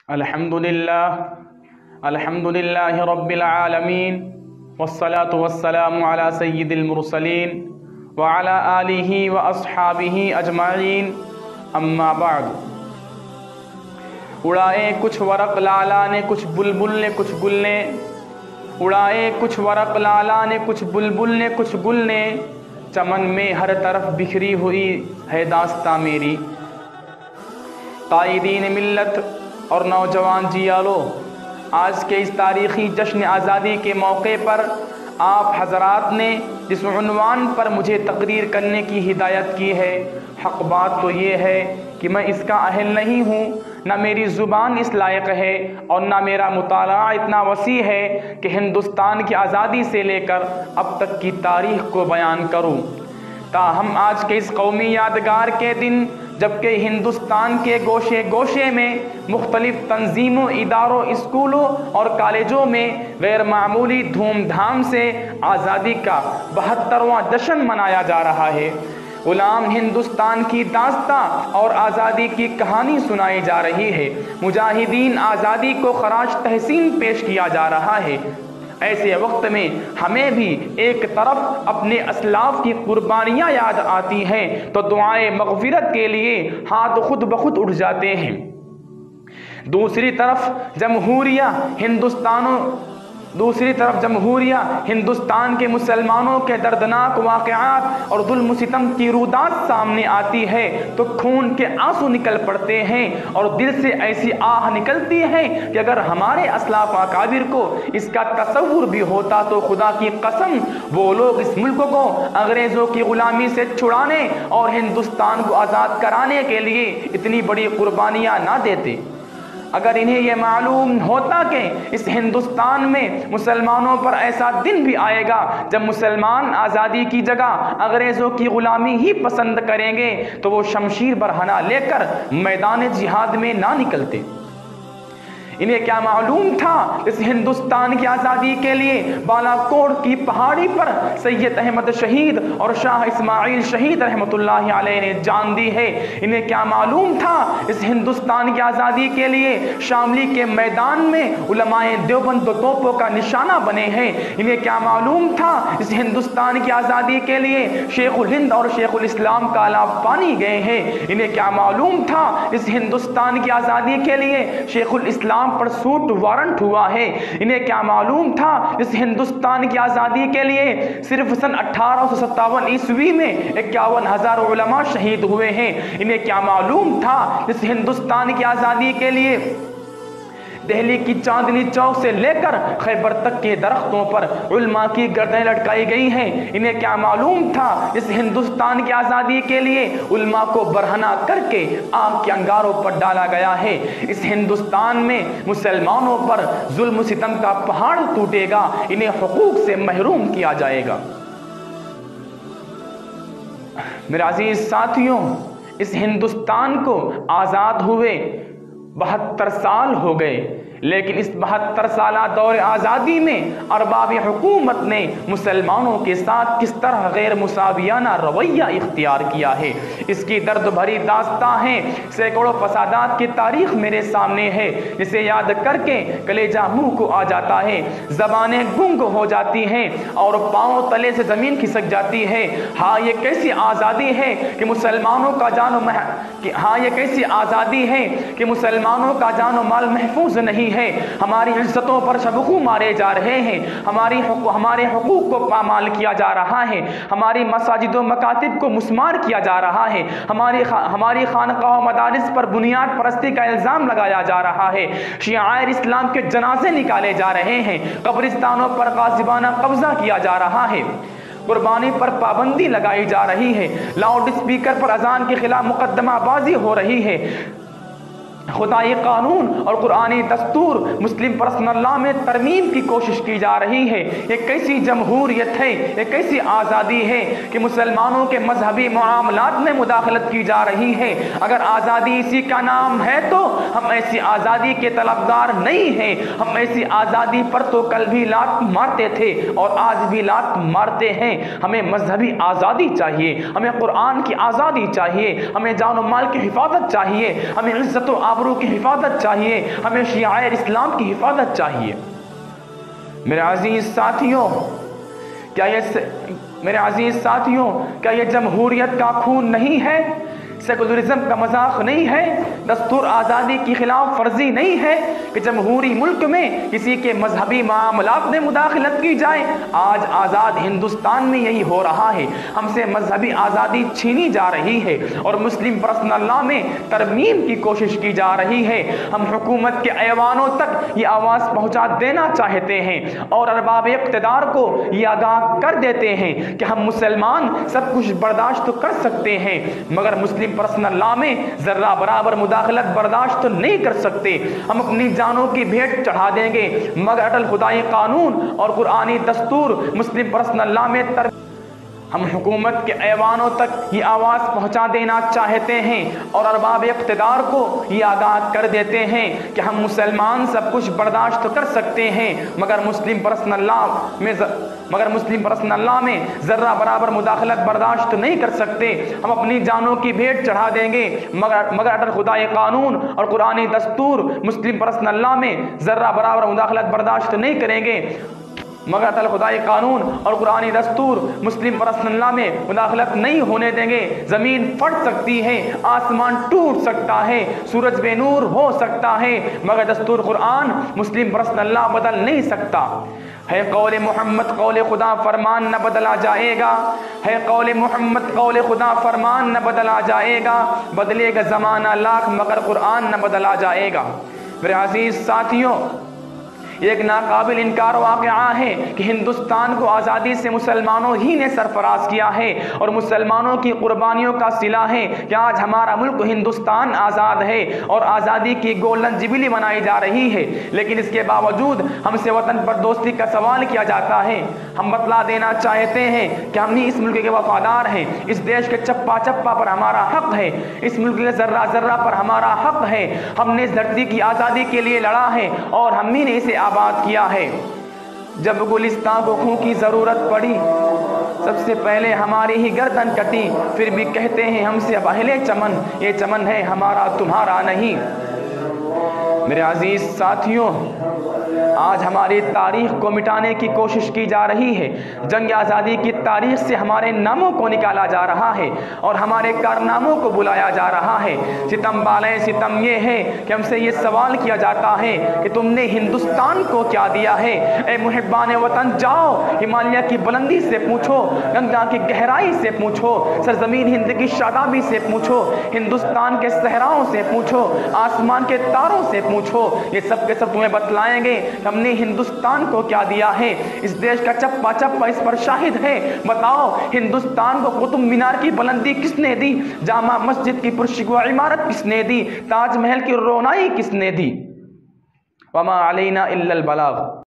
الحمدللہ رب العالمین والصلاة والسلام علی سید المرسلین وعلی آلہ واصحابہ اجمعین اما بعد۔ اڑائے کچھ ورق لالا نے کچھ بلبل نے کچھ گل نے، اڑائے کچھ ورق لالا نے کچھ بلبل نے کچھ گل نے، چمن میں ہر طرف بکھری ہوئی ہے داستاں میری۔ قائدین ملت اور نوجوان جیالو، آج کے اس تاریخی جشن آزادی کے موقع پر آپ حضرات نے جس عنوان پر مجھے تقریر کرنے کی ہدایت کی ہے، حق بات تو یہ ہے کہ میں اس کا اہل نہیں ہوں، نہ میری زبان اس لائق ہے اور نہ میرا مطالعہ اتنا وسیع ہے کہ ہندوستان کی آزادی سے لے کر اب تک کی تاریخ کو بیان کروں۔ تاہم آج کے اس قومی یادگار کے دن، جبکہ ہندوستان کے گوشے گوشے میں مختلف تنظیموں، اداروں، اسکولوں اور کالجوں میں غیر معمولی دھوم دھام سے آزادی کا 72واں جشن منایا جا رہا ہے، غلام ہندوستان کی داستاں اور آزادی کی کہانی سنائی جا رہی ہے، مجاہدین آزادی کو خراج تحسین پیش کیا جا رہا ہے، ایسے وقت میں ہمیں بھی ایک طرف اپنے اسلاف کی قربانیاں یاد آتی ہیں تو دعائے مغفرت کے لیے ہاتھ خود بخود اٹھ جاتے ہیں۔ دوسری طرف جمہوریہ ہندوستان کے مسلمانوں کے دردناک واقعات اور ظلم و ستم کی رودات سامنے آتی ہے تو خون کے آنسو نکل پڑتے ہیں اور دل سے ایسی آہ نکلتی ہے کہ اگر ہمارے اسلاف اکابر کو اس کا تصور بھی ہوتا تو خدا کی قسم وہ لوگ اس ملک کو انگریزوں کی غلامی سے چھڑانے اور ہندوستان کو آزاد کرانے کے لیے اتنی بڑی قربانیاں نہ دیتے۔ اگر انہیں یہ معلوم ہوتا کہ اس ہندوستان میں مسلمانوں پر ایسا دن بھی آئے گا جب مسلمان آزادی کی جگہ انگریزوں کی غلامی ہی پسند کریں گے تو وہ شمشیر برہنہ لے کر میدان جہاد میں نہ نکلتے۔ انہیں کیا معلوم تھا اس ہندوستان کی آزادی کے لیے بالا کوٹ کی پہاڑی پر سید احمد شہید اور شاہ اسماعیل شہید رحمۃ اللہ علیہ نے جان دی ہے؟ انہیں کیا معلوم تھا اس ہندوستان کی آزادی کے لیے شاملی کے میدان میں علماء دیوبند دو توپوں کا نشانہ بنے ہیں؟ انہیں کیا معلوم تھا اس ہندوستان کی آزادی کے لیے شیخ الہند اور شیخ الاسلام کالا پانی گئے ہیں؟ انہیں کیا معلوم تھا اس ہندوستان کی آزادی کے لیے شیخ الاسلام پر سوٹ وارنٹ ہوا ہے؟ انہیں کیا معلوم تھا اس ہندوستان کی آزادی کے لیے صرف سن 1857 عیسوی میں 51,000 علماء شہید ہوئے ہیں؟ انہیں کیا معلوم تھا اس ہندوستان کی آزادی کے لیے دہلی کی چاندنی چوک سے لے کر خیبر تک کے درختوں پر علماء کی گردنیں لٹکائی گئی ہیں؟ انہیں کیا معلوم تھا اس ہندوستان کی آزادی کے لیے علماء کو برہنہ کر کے آگ کے انگاروں پر ڈالا گیا ہے؟ اس ہندوستان میں مسلمانوں پر ظلم و ستم کا پہاڑ ٹوٹے گا، انہیں حقوق سے محروم کیا جائے گا۔ میرے عزیز ساتھیوں، اس ہندوستان کو آزاد ہوئے 72 سال ہو گئے، لیکن اس 72 سالہ دور آزادی میں ارباب حکومت نے مسلمانوں کے ساتھ کس طرح غیر مساویانہ رویہ اختیار کیا ہے، اس کی درد بھری داستاں ہیں، سینکڑوں فسادات کی تاریخ میرے سامنے ہے جسے یاد کر کے کلیجہ منہ کو آ جاتا ہے، زبانیں گنگ ہو جاتی ہیں اور پاؤں تلے سے زمین کھسک جاتی ہے۔ ہاں یہ کیسی آزادی ہے کہ مسلمانوں کا جان و مال محفوظ نہیں ہے، ہماری عزتوں پر شبخو مارے جا رہے ہیں، ہمارے حقوق کو پامال کیا جا رہا ہے، ہماری مساجد و مکاتب کو مسمار کیا جا رہا ہے، ہماری خانقاہ و مدارس پر بنیاد پرستی کا الزام لگایا جا رہا ہے، شعائر اسلام کے جنازے نکالے جا رہے ہیں، قبرستانوں پر غاصبانہ قبضہ کیا جا رہا ہے، قربانی پر پابندی لگائی جا رہی ہے، لاؤڈ اسپیکر پر اذان کے خلاف مقدمہ بازی ہو رہی ہے، خدائی قانون اور قرآنی دستور مسلم پرسنل لا میں ترمیم کی کوشش کی جا رہی ہے۔ یہ کیسی جمہوریت ہے، یہ کیسی آزادی ہے کہ مسلمانوں کے مذہبی معاملات میں مداخلت کی جا رہی ہے؟ اگر آزادی اسی کا نام ہے تو ہم ایسی آزادی کے طلبگار نہیں ہیں، ہم ایسی آزادی پر تو کل بھی لات مارتے تھے اور آج بھی لات مارتے ہیں۔ ہمیں مذہبی آزادی چاہیے، ہمیں قرآن کی آزادی چاہیے، ہمیں جان و مال کی حفاظت چاہیے، ہمیں عزت و آبرو کی حفاظت چاہیے، ہمیں شعائر اسلام کی حفاظت چاہیے۔ میرے عزیز ساتھیوں، کیا یہ جمہوریت کا خون نہیں ہے؟ سیکولرزم کا مذاق نہیں ہے؟ دستور آزادی کی خلاف ورزی نہیں ہے کہ جمہوری ملک میں کسی کے مذہبی معاملات میں مداخلت کی جائے؟ آج آزاد ہندوستان میں یہی ہو رہا ہے، ہم سے مذہبی آزادی چھینی جا رہی ہے اور مسلم پرسنل لا میں ترمیم کی کوشش کی جا رہی ہے۔ ہم حکومت کے ایوانوں تک یہ آواز پہنچا دینا چاہتے ہیں اور ارباب اقتدار کو یہ آگاہ کر دیتے ہیں کہ ہم مسلمان سب کچھ برداشت تو کر سکتے ہیں مگر مسلم پرسنل لا میں ذرہ برابر مداخلت برداشت تو نہیں کر سکتے۔ ہم اپنی جانوں کی بھیٹ چڑھا دیں گے مگر اٹل خدائی قانون اور قرآنی دستور مسلم پرسنل لا میں ہم حکومت کے ایوانوں تک یہ آواز پہنچا دینا چاہتے ہیں اور ارباب اقتدار کو یہ آگاہ کر دیتے ہیں کہ ہم مسلمان سب کچھ برداشت کر سکتے ہیں مگر مسلم پرسنل لا میں ذرہ برابر مداخلت برداشت نہیں کر سکتے۔ ہم اپنی جانوں کی بھیٹ چڑھا دیں گے مگر اٹل خدائی قانون اور قرآنی دستور مسلم پرسنل لا میں ذرہ برابر مداخلت برداشت نہیں کریں گے مگر اٹل خدائی قانون اور قرآنی دستور مسلم پرسنل لا میں مداخلت نہیں ہونے دیں گے۔ زمین پھٹ سکتی ہے، آسمان ٹوٹ سکتا ہے، سورج بے نور ہو سکتا ہے مگر دستور قرآن مسلم پرسنل لا بدل نہیں سکتا۔ ہے قول محمد قول خدا فرمان نہ بدلا جائے گا، ہے قول محمد قول خدا فرمان نہ بدلا جائے گا، بدلے گا زمانہ لاکھ مگر قرآن نہ بدلا جائے گا۔ میرے عزیز ساتھیوں، ایک ناقابل انکار واقعہ ہے کہ ہندوستان کو آزادی سے مسلمانوں ہی نے سرفراز کیا ہے اور مسلمانوں کی قربانیوں کا صلہ ہے کہ آج ہمارا ملک ہندوستان آزاد ہے اور آزادی کی گولڈن جبلی منائی جا رہی ہے، لیکن اس کے باوجود ہم سے وطن پر دوستی کا سوال کیا جاتا ہے۔ ہم بتلا دینا چاہتے ہیں کہ ہم ہی اس ملک کے وفادار ہیں، اس دیش کے چپا چپا پر ہمارا حق ہے، اس ملک کے ذرہ ذرہ پر ہمارا حق ہے۔ ہم نے اس دھرتی کی آزادی کے لیے لڑا ہے اور ہم ہی نے اسے آباد کیا ہے۔ جب گلستان کو خون کی ضرورت پڑی سب سے پہلے ہماری ہی گردن کٹی، پھر بھی کہتے ہیں ہم سے اب اہل چمن، یہ چمن ہے ہمارا تمہارا نہیں۔ میرے عزیز ساتھیوں، آج ہماری تاریخ کو مٹانے کی کوشش کی جا رہی ہے، جنگ آزادی کی تاریخ سے ہمارے ناموں کو نکالا جا رہا ہے اور ہمارے کارناموں کو بلایا جا رہا ہے۔ ستم بالے ستم یہ ہے کہ ہم سے یہ سوال کیا جاتا ہے کہ تم نے ہندوستان کو کیا دیا ہے؟ اے محبان وطن، جاؤ ہمالیہ کی بلندی سے پوچھو، گنگا کی گہرائی سے پوچھو، سرزمین ہند کی شادابی سے پوچھو، ہندوستان کے صحراؤں سے پوچھو، آسمان کے تاروں سے پوچھو، یہ سب کے سب تمہیں بتلائیں گے ہم نے ہندوستان کو کیا دیا ہے۔ اس دیش کا چپا چپا اس پر شاہد ہے۔ بتاؤ ہندوستان کو قطب مینار کی بلندی کس نے دی؟ جامع مسجد کی پرشکوہ عمارت کس نے دی؟ تاج محل کی رونائی کس نے دی؟ وما علینا الا البلاغ۔